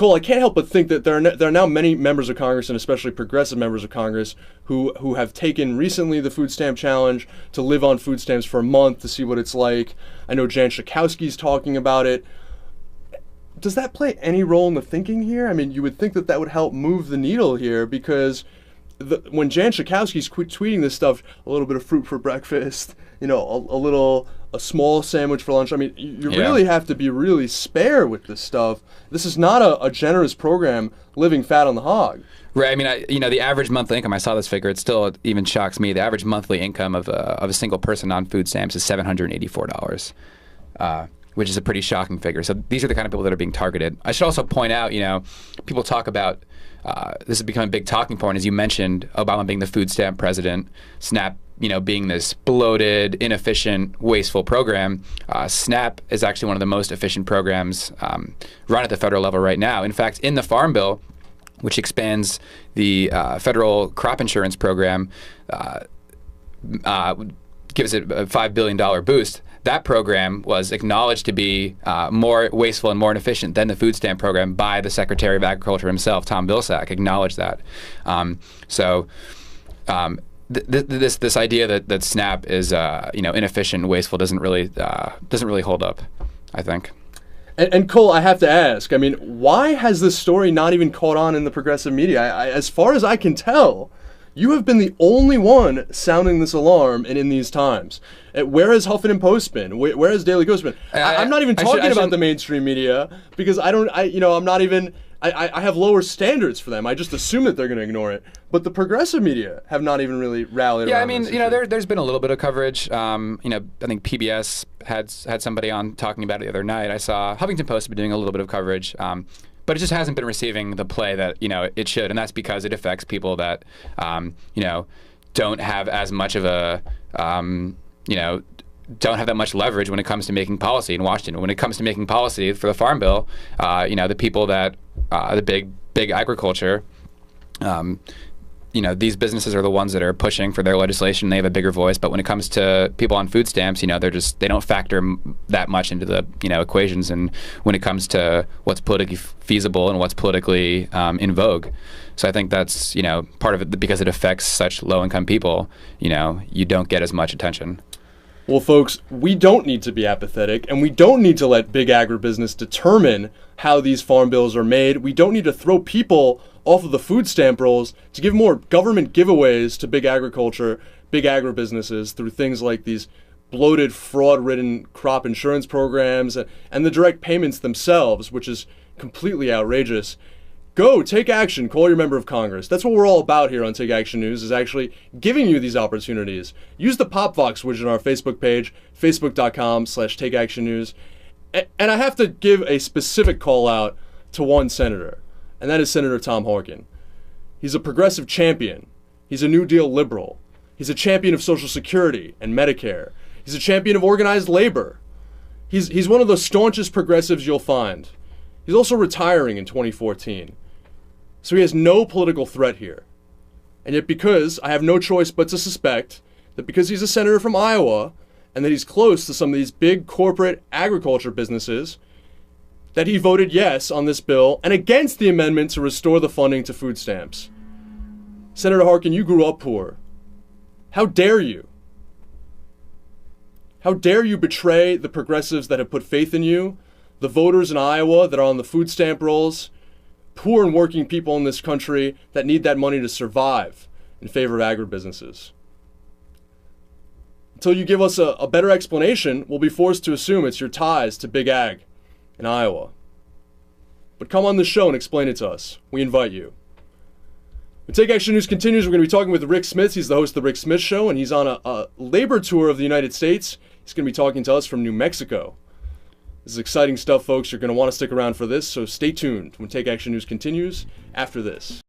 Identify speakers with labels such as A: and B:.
A: Cole, I can't help but think that there are now many members of Congress, and especially progressive members of Congress, who have taken recently the food stamp challenge to live on food stamps for a month to see what it's like. I know Jan Schakowsky's talking about it. Does that play any role in the thinking here? I mean, you would think that that would help move the needle here, because when Jan Schakowsky's tweeting this stuff, a little bit of fruit for breakfast, a small sandwich for lunch. I mean, you really have to be really spare with this stuff. This is not a generous program living fat on the hog.
B: Right. I mean, the average monthly income, I saw this figure, it still even shocks me. The average monthly income of a single person on food stamps is $784, which is a pretty shocking figure. So these are the kind of people that are being targeted. I should also point out, people talk about, this has become a big talking point, as you mentioned, Obama being the food stamp president, SNAP being this bloated, inefficient, wasteful program. SNAP is actually one of the most efficient programs run at the federal level right now. In fact, in the Farm Bill, which expands the federal crop insurance program, gives it a $5 billion boost. That program was acknowledged to be more wasteful and more inefficient than the food stamp program by the Secretary of Agriculture himself, Tom Vilsack, acknowledged that. This idea that SNAP is inefficient and wasteful doesn't really hold up, I think.
A: And Cole, I have to ask, I mean, why has this story not even caught on in the progressive media? As far as I can tell, you have been the only one sounding this alarm in these times. Where has Huffington Post been? Where has Daily Ghost been? I'm not even talking about the mainstream media, because I have lower standards for them. I just assume that they're going to ignore it. But the progressive media have not even really rallied around this issue.
B: There's been a little bit of coverage. I think PBS had somebody on talking about it the other night. I saw Huffington Post been doing a little bit of coverage. But it just hasn't been receiving the play that it should, and that's because it affects people that don't have as much of a don't have that much leverage when it comes to making policy in Washington. When it comes to making policy for the Farm Bill, the people that the big agriculture. These businesses are the ones that are pushing for their legislation. They have a bigger voice. But when it comes to people on food stamps, they don't factor that much into the equations. And when it comes to what's politically feasible and what's politically in vogue, so I think that's part of it, because it affects such low-income people. You don't get as much attention.
A: Well, folks, we don't need to be apathetic, and we don't need to let big agribusiness determine how these farm bills are made. We don't need to throw people off of the food stamp rolls to give more government giveaways to big agriculture, big agribusinesses through things like these bloated, fraud-ridden crop insurance programs and the direct payments themselves, which is completely outrageous. Go, take action, call your member of Congress. That's what we're all about here on Take Action News, is actually giving you these opportunities. Use the PopVox widget on our Facebook page, facebook.com/takeactionnews. And I have to give a specific call out to one senator, and that is Senator Tom Harkin. He's a progressive champion. He's a New Deal liberal. He's a champion of Social Security and Medicare. He's a champion of organized labor. He's one of the staunchest progressives you'll find. He's also retiring in 2014. So he has no political threat here. And yet, because I have no choice but to suspect that because he's a senator from Iowa and that he's close to some of these big corporate agriculture businesses, that he voted yes on this bill and against the amendment to restore the funding to food stamps. Senator Harkin, you grew up poor. How dare you? How dare you betray the progressives that have put faith in you, the voters in Iowa that are on the food stamp rolls, poor and working people in this country that need that money to survive in favor of agribusinesses. Until you give us a better explanation, we'll be forced to assume it's your ties to big ag in Iowa. But come on this show and explain it to us. We invite you. When Take Action News continues, we're going to be talking with Rick Smith. He's the host of The Rick Smith Show, and he's on a labor tour of the United States. He's going to be talking to us from New Mexico. This is exciting stuff, folks. You're going to want to stick around for this, so stay tuned when Take Action News continues after this.